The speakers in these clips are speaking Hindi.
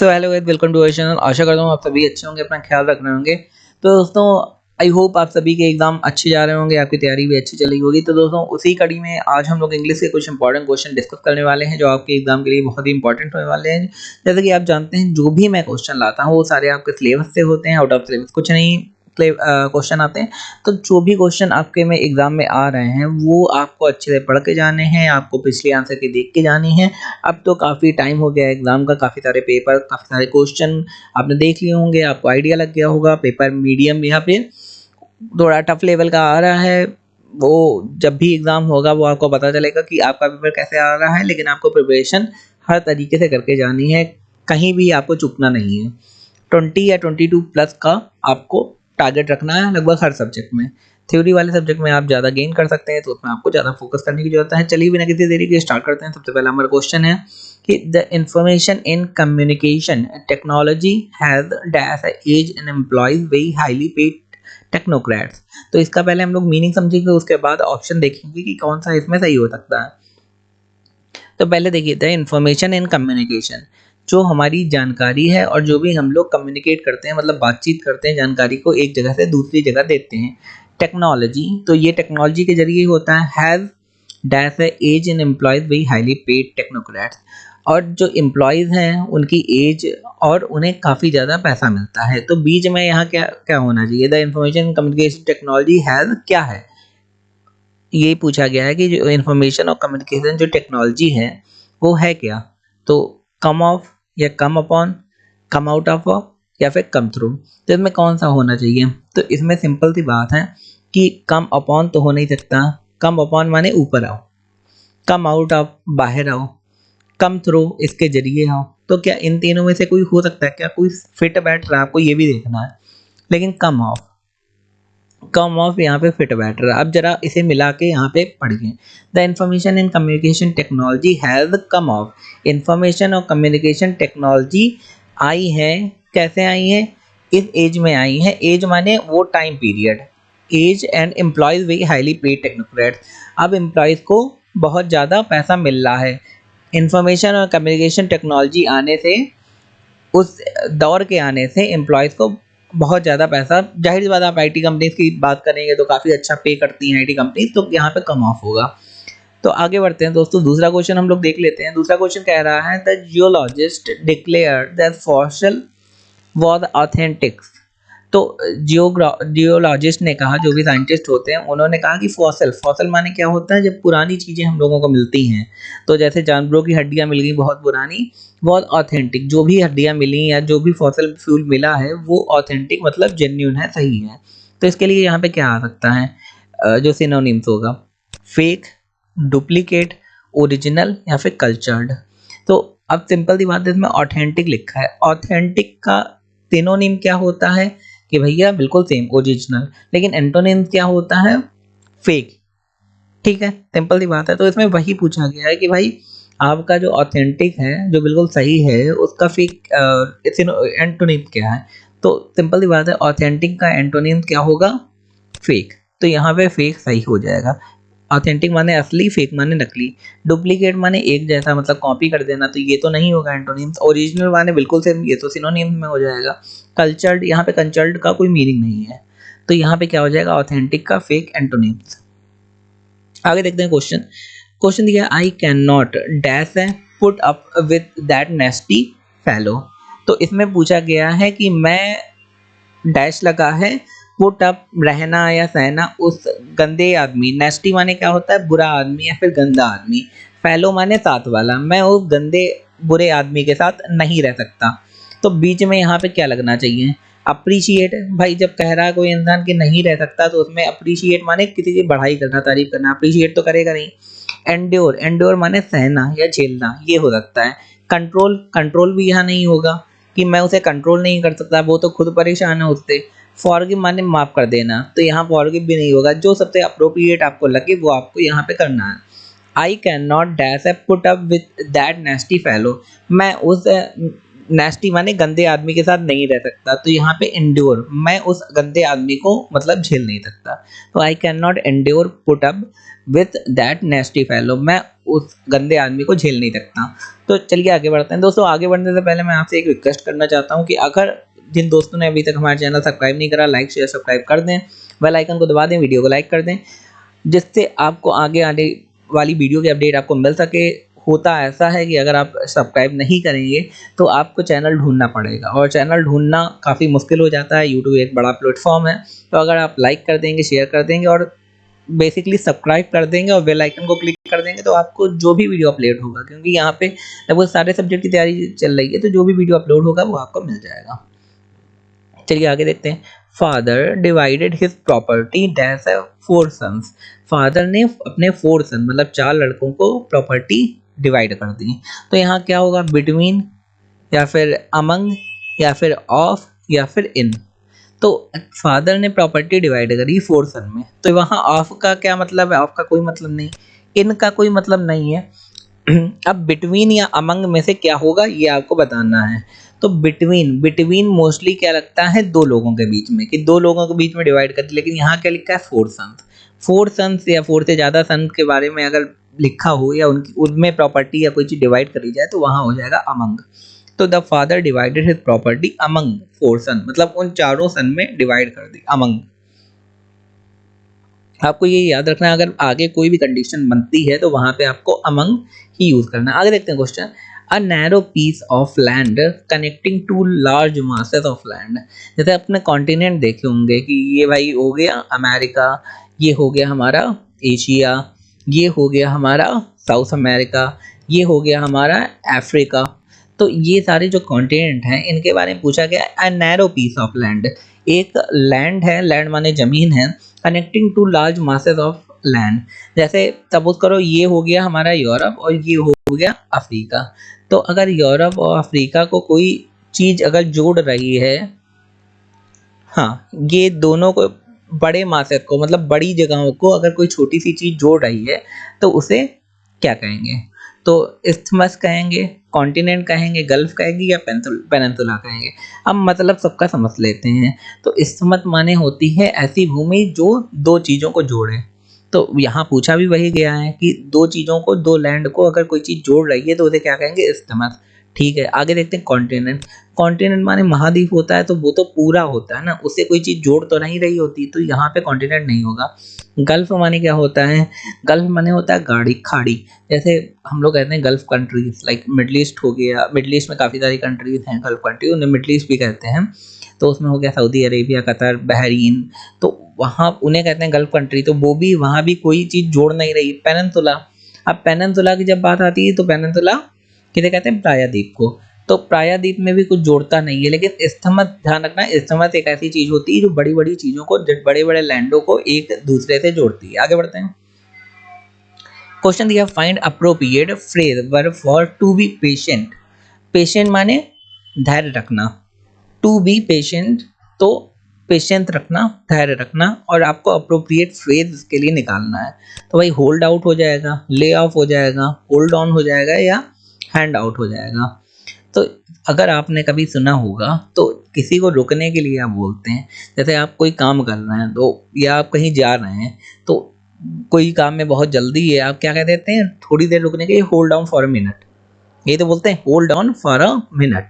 तो hello guys, welcome to our channel. आशा करता हूँ आप सभी अच्छे होंगे, अपना ख्याल रख रहे होंगे। तो दोस्तों, आई होप आप सभी के एग्जाम अच्छे जा रहे होंगे, आपकी तैयारी भी अच्छी चल रही होगी। तो दोस्तों, उसी कड़ी में आज हम लोग इंग्लिश के कुछ इंपॉर्टेंट क्वेश्चन डिस्कस करने वाले हैं जो आपके एग्जाम के लिए बहुत ही इंपॉर्टेंट होने वाले हैं। जैसे कि आप जानते हैं, जो भी मैं क्वेश्चन लाता हूँ वो सारे आपके सिलेबस से होते हैं, आउट ऑफ सिलेबस कुछ नहीं क्वेश्चन आते हैं। तो जो भी क्वेश्चन आपके में एग्जाम में आ रहे हैं वो आपको अच्छे से पढ़ के जाने हैं, आपको पिछले आंसर के देख के जानी है। अब तो काफ़ी टाइम हो गया एग्जाम का, काफ़ी सारे पेपर, काफ़ी सारे क्वेश्चन आपने देख लिए होंगे, आपको आइडिया लग गया होगा। पेपर मीडियम या फिर थोड़ा टफ लेवल का आ रहा है। वो जब भी एग्जाम होगा वो आपको पता चलेगा कि आपका पेपर कैसे आ रहा है, लेकिन आपको प्रिपरेशन हर तरीके से करके जानी है, कहीं भी आपको चूकना नहीं है। 20 या 22 प्लस का आपको टारगेट रखना है लगभग हर सब्जेक्ट में। थ्योरी वाले सब्जेक्ट में आप ज़्यादा गेन कर सकते हैं, तो उसमें आपको ज़्यादा फोकस करने की जरूरत है। चलिए बिना किसी देरी के स्टार्ट करते हैं। सबसे पहला हमारा क्वेश्चन है कि the information in communication technology has dash age and employs very highly paid technocrats. तो इसका पहले हम लोग मीनिंग समझेंगे, उसके बाद ऑप्शन देखेंगे कि कौन सा इसमें सही हो सकता है। तो पहले देखिए, द इंफॉर्मेशन इन कम्युनिकेशन, जो हमारी जानकारी है और जो भी हम लोग कम्युनिकेट करते हैं, मतलब बातचीत करते हैं, जानकारी को एक जगह से दूसरी जगह देते हैं। टेक्नोलॉजी, तो ये टेक्नोलॉजी के जरिए होता है। Has dash age in employs very highly paid technocrats, और जो एम्प्लॉयज हैं उनकी एज और उन्हें काफ़ी ज़्यादा पैसा मिलता है। तो बीच में यहाँ क्या क्या होना चाहिए? The information communication technology has क्या है, ये पूछा गया है कि जो इन्फॉर्मेशन और कम्युनिकेशन जो टेक्नोलॉजी है वो है क्या। तो कम ऑफ या come upon, come out of या फिर कम थ्रू, तो इसमें कौन सा होना चाहिए? तो इसमें सिंपल सी बात है कि कम अपॉन तो हो नहीं सकता। कम अपॉन माने ऊपर आओ, कम आउट ऑफ बाहर आओ, कम थ्रू इसके जरिए आओ। तो क्या इन तीनों में से कोई हो सकता है? क्या कोई फिट बैठ रहा है? आपको ये भी देखना है। लेकिन कम ऑफ यहाँ पे फिट बैठ रहा है। अब जरा इसे मिला के यहाँ पे पढ़िए। The information in communication technology has come of. Information और कम्युनिकेशन टेक्नोलॉजी आई है, कैसे आई है? इस एज में आई है। एज माने वो time period. Age and employs very highly paid technocrats, अब एम्प्लॉयज को बहुत ज़्यादा पैसा मिल रहा है। इंफॉर्मेशन और कम्युनिकेशन टेक्नोलॉजी आने से, उस दौर के आने से एम्प्लॉयज़ को बहुत ज़्यादा पैसा, जाहिर सी बात है, आप आईटी कंपनीज की बात करेंगे तो काफ़ी अच्छा पे करती हैं आईटी कंपनीज, तो यहाँ पे कम ऑफ होगा। तो आगे बढ़ते हैं दोस्तों, दूसरा क्वेश्चन हम लोग देख लेते हैं। दूसरा क्वेश्चन कह रहा है the geologist declare that fossil was authentic. तो जियोलॉजिस्ट ने कहा, जो भी साइंटिस्ट होते हैं उन्होंने कहा कि फॉसिल, फॉसिल माने क्या होता है? जब पुरानी चीज़ें हम लोगों को मिलती हैं, तो जैसे जानवरों की हड्डियां मिल गई बहुत पुरानी, बहुत ऑथेंटिक, जो भी हड्डियां मिली या जो भी फॉसिल फ्यूल मिला है वो ऑथेंटिक मतलब जेन्यून है, सही है। तो इसके लिए यहाँ पे क्या आ सकता है? जो सिनोनिम्स होगा, फेक, डुप्लीकेट, ओरिजिनल या फिर कल्चर्ड। तो अब सिंपल सी बात है, इसमें ऑथेंटिक लिखा है। ऑथेंटिक का सिनोनिम क्या होता है? कि भैया बिल्कुल सेम, ओरिजिनल। लेकिन एंटोनिम क्या होता है? फेक। ठीक है, सिंपल सी बात है। तो इसमें वही पूछा गया है कि भाई आपका जो ऑथेंटिक है, जो बिल्कुल सही है, उसका फेक एंटोनिम क्या है? तो सिंपल सी बात है, ऑथेंटिक का एंटोनिम क्या होगा? फेक। तो यहाँ पे फेक सही हो जाएगा। ऑथेंटिक माने असली, फेक माने नकली। डुप्लीकेट माने एक जैसा, मतलब कॉपी कर देना, तो ये तो नहीं होगा एंटोनिम्स। ओरिजिनल माने बिल्कुल सेम, ये तो सिनोनिम्स में हो जाएगा। कल्चर्ड, यहाँ पे कल्चर्ड का कोई मीनिंग नहीं है, तो यहाँ पे क्या हो जाएगा? ऑथेंटिक का फेक एंटोनिम्स। आगे देखते हैं क्वेश्चन। क्वेश्चन दिया, I can not dash put up with that नेस्टी fellow. तो इसमें पूछा गया है कि मैं, डैश लगा है, पुट अप रहना या सहना, उस गंदे आदमी, नेस्टी माने क्या होता है? बुरा आदमी या फिर गंदा आदमी, फेलो माने साथ वाला, मैं उस गंदे बुरे आदमी के साथ नहीं रह सकता। तो बीच में यहाँ पे क्या लगना चाहिए? अप्रिशिएट। भाई जब कह रहा है कोई इंसान कि नहीं रह सकता, तो उसमें अप्रिशिएट माने किसी की बढ़ाई करना, तारीफ करना, अप्रिशिएट तो करेगा नहीं। एंड्योर, एंड्योर माने सहना या झेलना, ये हो सकता है। कंट्रोल, कंट्रोल भी यहाँ नहीं होगा कि मैं उसे कंट्रोल नहीं कर सकता, वो तो खुद परेशान है उससे। फॉरगिव माने माफ कर देना, तो यहाँ फॉरगिव भी नहीं होगा। जो सबसे अप्रोप्रिएट आपको लगे वो आपको यहाँ पे करना है। I can not dash put up with that नेस्टी fellow, मैं उस नेस्टी माने गंदे आदमी के साथ नहीं रह सकता, तो यहाँ पे एंड्योर, मैं उस गंदे आदमी को मतलब झेल नहीं सकता, तो I can not endure put up with that नेस्टी fellow, मैं उस गंदे आदमी को झेल नहीं सकता। तो चलिए आगे बढ़ते हैं दोस्तों। आगे बढ़ने से पहले मैं आपसे एक रिक्वेस्ट करना चाहता हूँ कि अगर जिन दोस्तों ने अभी तक हमारे चैनल सब्सक्राइब नहीं करा, लाइक शेयर सब्सक्राइब कर दें, बेल आइकन को दबा दें, वीडियो को लाइक कर दें, जिससे आपको आगे आने वाली वीडियो की अपडेट आपको मिल सके। होता ऐसा है कि अगर आप सब्सक्राइब नहीं करेंगे तो आपको चैनल ढूंढना पड़ेगा, और चैनल ढूंढना काफ़ी मुश्किल हो जाता है। यूट्यूब एक बड़ा प्लेटफॉर्म है, तो अगर आप लाइक कर देंगे, शेयर कर देंगे और बेसिकली सब्सक्राइब कर देंगे और बेल आइकन को क्लिक कर देंगे, तो आपको जो भी वीडियो अपलोड होगा, क्योंकि यहाँ पे लगभग सारे सब्जेक्ट की तैयारी चल रही है, तो जो भी वीडियो अपलोड होगा वो आपको मिल जाएगा। चलिए आगे देखते हैं। Father divided his property dash है 4 सन्स, फादर ने अपने 4 सन मतलब 4 लड़कों को प्रॉपर्टी डिवाइड कर दी। तो यहाँ क्या होगा, बिटवीन या फिर अमंग या फिर ऑफ या फिर इन। तो फादर ने प्रॉपर्टी डिवाइड करी 4 सन में, तो वहाँ ऑफ का क्या मतलब है, ऑफ का कोई मतलब नहीं, इन का कोई मतलब नहीं है। अब बिटवीन या अमंग में से क्या होगा ये आपको बताना है। तो बिटवीन, बिटवीन मोस्टली क्या लगता है, दो लोगों के बीच में, कि दो लोगों के बीच में डिवाइड करती, लेकिन यहाँ क्या लिखा है 4 सन्स। 4 सन्स या 4 से ज़्यादा सन के बारे में अगर लिखा हो या उनकी उनमें प्रॉपर्टी या कोई चीज़ डिवाइड करी जाए तो वहाँ हो जाएगा अमंग। तो the father divided his property among 4 सन, मतलब उन चारों सन में डिवाइड कर दी, अमंग। आपको ये याद रखना है, अगर आगे कोई भी कंडीशन बनती है तो वहां पे आपको अमंग ही यूज करना है। आगे देखते हैं question. A narrow piece of land connecting to large masses of land, जैसे अपने कॉन्टिनेंट देखे होंगे कि ये भाई हो गया अमेरिका, ये हो गया हमारा एशिया, ये हो गया हमारा साउथ अमेरिका, ये हो गया हमारा अफ्रीका। तो ये सारे जो कॉन्टिनेंट हैं इनके बारे में पूछा गया। A narrow piece of land, एक लैंड है, लैंड माने जमीन है, connecting to large masses of land. जैसे सपोज करो ये हो गया हमारा यूरोप और ये हो गया अफ्रीका। तो अगर यूरोप और अफ्रीका को कोई चीज अगर जोड़ रही है, हाँ, ये दोनों को बड़े मासेस को मतलब बड़ी जगहों को अगर कोई छोटी सी चीज जोड़ रही है तो उसे क्या कहेंगे? तो इस्थमस कहेंगे, कॉन्टिनेंट कहेंगे, गल्फ कहेंगे या पेनिनसुला कहेंगे। अब मतलब सबका समझ लेते हैं। तो इस्थमस माने होती है ऐसी भूमि जो दो चीज़ों को जोड़े। तो यहाँ पूछा भी वही गया है कि दो चीज़ों को, दो लैंड को अगर कोई चीज़ जोड़ रही है तो उसे क्या कहेंगे? इस्थमस। ठीक है, आगे देखते हैं कॉन्टिनेंट। कॉन्टिनेंट माने महाद्वीप होता है, तो वो तो पूरा होता है ना, उससे कोई चीज़ जोड़ तो नहीं रही होती, तो यहाँ पे कॉन्टिनेंट नहीं होगा। गल्फ माने क्या होता है? गल्फ माने होता है गाड़ी, खाड़ी। जैसे हम लोग कहते हैं gulf countries, like middle east हो गया, मिडल ईस्ट में काफ़ी सारी कंट्रीज हैं गल्फ कंट्री, उन्हें मिडल ईस्ट भी कहते हैं। तो उसमें हो गया सऊदी अरेबिया, कतर, बहरीन, तो वहाँ उन्हें कहते हैं गल्फ कंट्री। तो वो भी, वहाँ भी कोई चीज़ जोड़ नहीं रही। पेनिनसुला, अब पेनिनसुला की जब बात आती है तो पेनिनसुला किसे कहते हैं? प्रायद्वीप को। तो प्रायद्वीप में भी कुछ जोड़ता नहीं है, लेकिन इस्थमस ध्यान रखना, इस्थमस एक ऐसी चीज होती है जो बड़ी बड़ी चीजों को, बड़े बड़े लैंडों को एक दूसरे से जोड़ती है। आगे बढ़ते हैं। क्वेश्चन दिया, find appropriate phrase verb for to be patient. Patient माने धैर्य रखना, टू बी पेशेंट तो पेशेंस रखना, धैर्य रखना, और आपको अप्रोप्रिएट फ्रेज इसके लिए निकालना है। तो भाई होल्ड आउट हो जाएगा, ले ऑफ हो जाएगा, होल्ड ऑन हो जाएगा या हैंड आउट हो जाएगा। तो अगर आपने कभी सुना होगा तो किसी को रुकने के लिए आप बोलते हैं, जैसे आप कोई काम कर रहे हैं तो, या आप कहीं जा रहे हैं तो कोई काम में बहुत जल्दी है, आप क्या कह देते हैं? थोड़ी देर रुकने के लिए hold on for a minute, ये तो बोलते हैं hold on for a minute.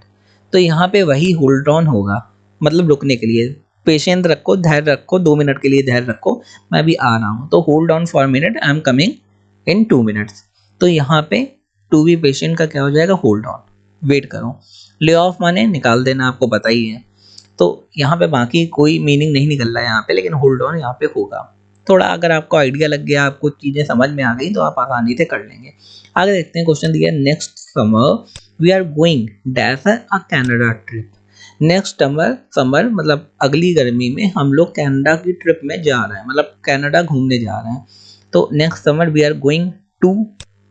तो यहाँ पे वही होल्ड ऑन होगा, मतलब रुकने के लिए। पेशेंस रखो, धैर्य रखो, 2 मिनट के लिए धैर्य रखो, मैं अभी आ रहा हूँ। तो hold on for minute, I am coming in 2 minutes. तो यहाँ पे टू बी पेशेंट का क्या हो जाएगा? होल्ड ऑन, वेट करो। ले ऑफ माने निकाल देना, आपको पता ही है। तो यहाँ पे बाकी कोई मीनिंग नहीं निकल रहा है यहाँ पे, लेकिन होल्ड ऑन यहाँ पे होगा। थोड़ा अगर आपको आइडिया लग गया, आपको चीज़ें समझ में आ गई, तो आप आसानी से कर लेंगे। आगे देखते हैं। क्वेश्चन दिया, next summer we are going dash a Canada trip. Next summer, summer मतलब अगली गर्मी में हम लोग कनाडा की ट्रिप में जा रहे हैं, मतलब कनाडा घूमने जा रहे हैं। तो next summer we are going to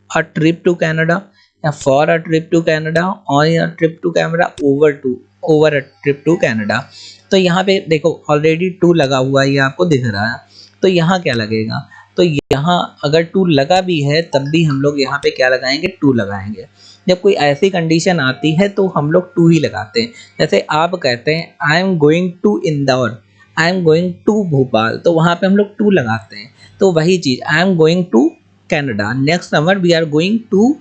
a trip to Canada, या for a trip to Canada, on a trip to Canada, over a trip to Canada. तो यहाँ पे देखो ऑलरेडी टू लगा हुआ है, ये आपको दिख रहा है। तो यहाँ क्या लगेगा? तो यहाँ अगर टू लगा भी है तब भी हम लोग यहाँ पे क्या लगाएंगे? टू लगाएंगे। जब कोई ऐसी कंडीशन आती है तो हम लोग टू ही लगाते हैं। जैसे आप कहते हैं I am going to Indore, I am going to Bhopal, तो वहाँ पे हम लोग टू लगाते हैं। तो वही चीज़ I am going to Canada, next summer we are going to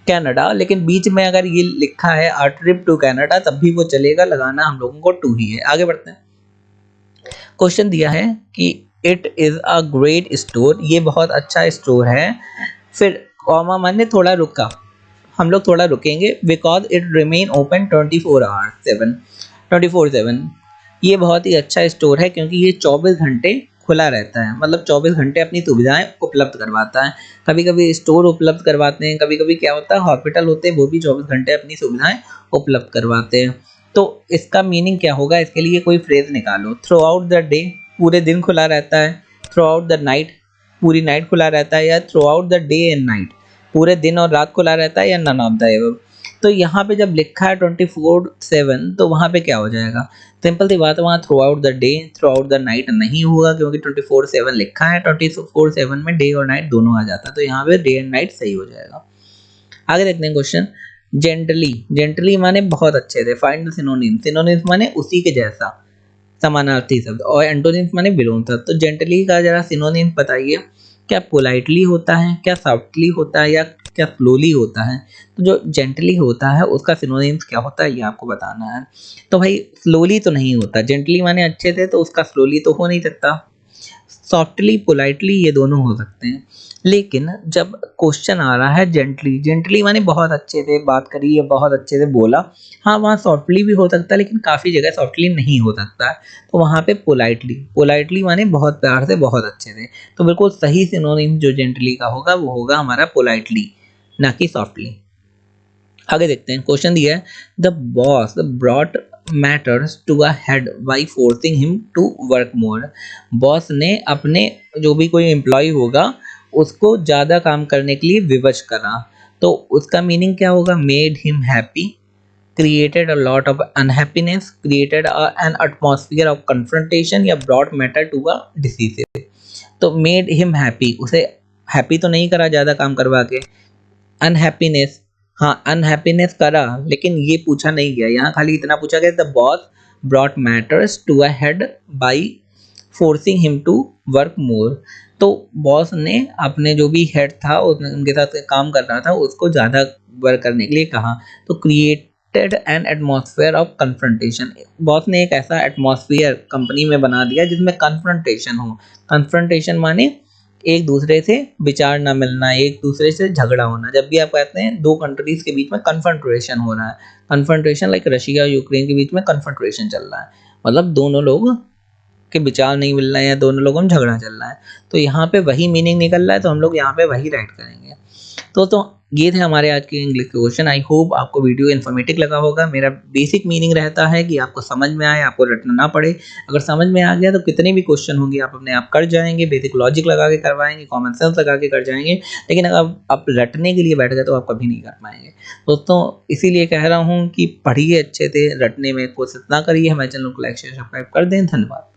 Canada, लेकिन बीच में अगर ये लिखा है आर ट्रिप टू कनाडा तब भी वो चलेगा, लगाना हम लोगों को टू ही है। आगे बढ़ते हैं। क्वेश्चन दिया है कि it is a great store, ये बहुत अच्छा स्टोर है। फिर कॉमा माने थोड़ा रुका, हम लोग थोड़ा रुकेंगे, बिकॉज इट रिमेन ओपन 24/7, ये बहुत ही अच्छा स्टोर है क्योंकि ये 24 घंटे खुला रहता है, मतलब 24 घंटे अपनी सुविधाएं उपलब्ध करवाता है। कभी कभी स्टोर उपलब्ध करवाते हैं, कभी कभी क्या होता है हॉस्पिटल होते हैं वो भी 24 घंटे अपनी सुविधाएं उपलब्ध करवाते हैं। तो इसका मीनिंग क्या होगा, इसके लिए कोई फ्रेज निकालो। थ्रू आउट द डे, पूरे दिन खुला रहता है। थ्रू आउट द नाइट, पूरी नाइट खुला रहता है। या through out the day and night, पूरे दिन और रात खुला रहता है। या नन ऑफ द एबव। तो यहाँ पे जब लिखा है 24/7 तो वहाँ पे क्या हो जाएगा, सिंपल सी बात है, वहाँ through out the day through out the night नहीं होगा क्योंकि 24/7 लिखा है। 24/7 में डे और नाइट दोनों आ जाता है, तो यहाँ पे डे एंड नाइट सही हो जाएगा। आगे देखते हैं क्वेश्चन। जेंटली, जेंटली माने बहुत अच्छे से। फाइंड द सिनोनिम, सिनोनिम्स माने उसी के जैसा, समानार्थी शब्द। और एंटोनिम्स माने विलोम शब्द। तो जेंटली का जरा सिनोनिम बताइए, क्या पोलाइटली होता है, क्या सॉफ्टली होता है, या क्या स्लोली होता है। तो जो जेंटली होता है उसका सिनोनिम्स क्या होता है ये आपको बताना है। तो भाई स्लोली तो नहीं होता, जेंटली माने अच्छे से, तो उसका स्लोली तो हो नहीं सकता। सॉफ्टली पोलाइटली ये दोनों हो सकते हैं, लेकिन जब क्वेश्चन आ रहा है जेंटली, जेंटली माने बहुत अच्छे से बात करी या बहुत अच्छे से बोला, हाँ वहाँ सॉफ्टली भी हो सकता है लेकिन काफ़ी जगह सॉफ्टली नहीं हो सकता है, तो वहाँ पे पोलाइटली, पोलाइटली माने बहुत प्यार से बहुत अच्छे से। तो बिल्कुल सही सिनोनिम जो जेंटली का होगा वो होगा हमारा पोलाइटली, ना कि सॉफ्टली। आगे देखते हैं। क्वेश्चन दिया है the boss brought matters to a head by forcing him to work more. Boss ने अपने जो भी कोई एम्प्लॉय होगा उसको ज़्यादा काम करने के लिए विवश करा। तो उसका मीनिंग क्या होगा, made him happy, created a lot of unhappiness, created an atmosphere of confrontation, या brought matter to a decisive। तो made him happy, उसे हैप्पी तो नहीं करा ज़्यादा काम करवा के। अनहैप्पीनेस, हाँ अनहैप्पीनेस करा लेकिन ये पूछा नहीं गया, यहाँ खाली इतना पूछा गया the boss brought matters to a head by forcing him to work more. तो बॉस ने अपने जो भी हेड था उनके साथ काम कर रहा था उसको ज़्यादा वर्क करने के लिए कहा। तो created an atmosphere of confrontation, boss ने एक ऐसा एटमॉस्फेयर कंपनी में बना दिया जिसमें कन्फ्रंटेशन हो। कन्फ्रंटेशन माने एक दूसरे से विचार ना मिलना, एक दूसरे से झगड़ा होना। जब भी आप कहते हैं दो कंट्रीज के बीच में कन्फ्रंटेशन हो रहा है, कन्फ्रंटेशन लाइक रशिया और यूक्रेन के बीच में कन्फ्रंटेशन चल रहा है, मतलब दोनों लोग के विचार नहीं मिल रहे हैं या दोनों लोगों में झगड़ा चल रहा है, तो यहाँ पे वही मीनिंग निकल रहा है, तो हम लोग यहाँ पे वही राइट करेंगे। तो ये थे हमारे आज के इंग्लिश के क्वेश्चन। आई होप आपको वीडियो इन्फॉर्मेटिव लगा होगा। मेरा बेसिक मीनिंग रहता है कि आपको समझ में आए, आपको रटना ना पड़े। अगर समझ में आ गया तो कितने भी क्वेश्चन होंगे आप अपने आप कर जाएंगे, बेसिक लॉजिक लगा के करवाएंगे, कॉमन सेंस लगा के कर जाएंगे। लेकिन अगर आप रटने के लिए बैठ गए तो आप कभी नहीं कर पाएंगे दोस्तों। इसीलिए कह रहा हूँ कि पढ़िए अच्छे से, रटने में कोशिश ना करिए। हमारे चैनल को लाइक शेयर सब्सक्राइब कर दें। धन्यवाद।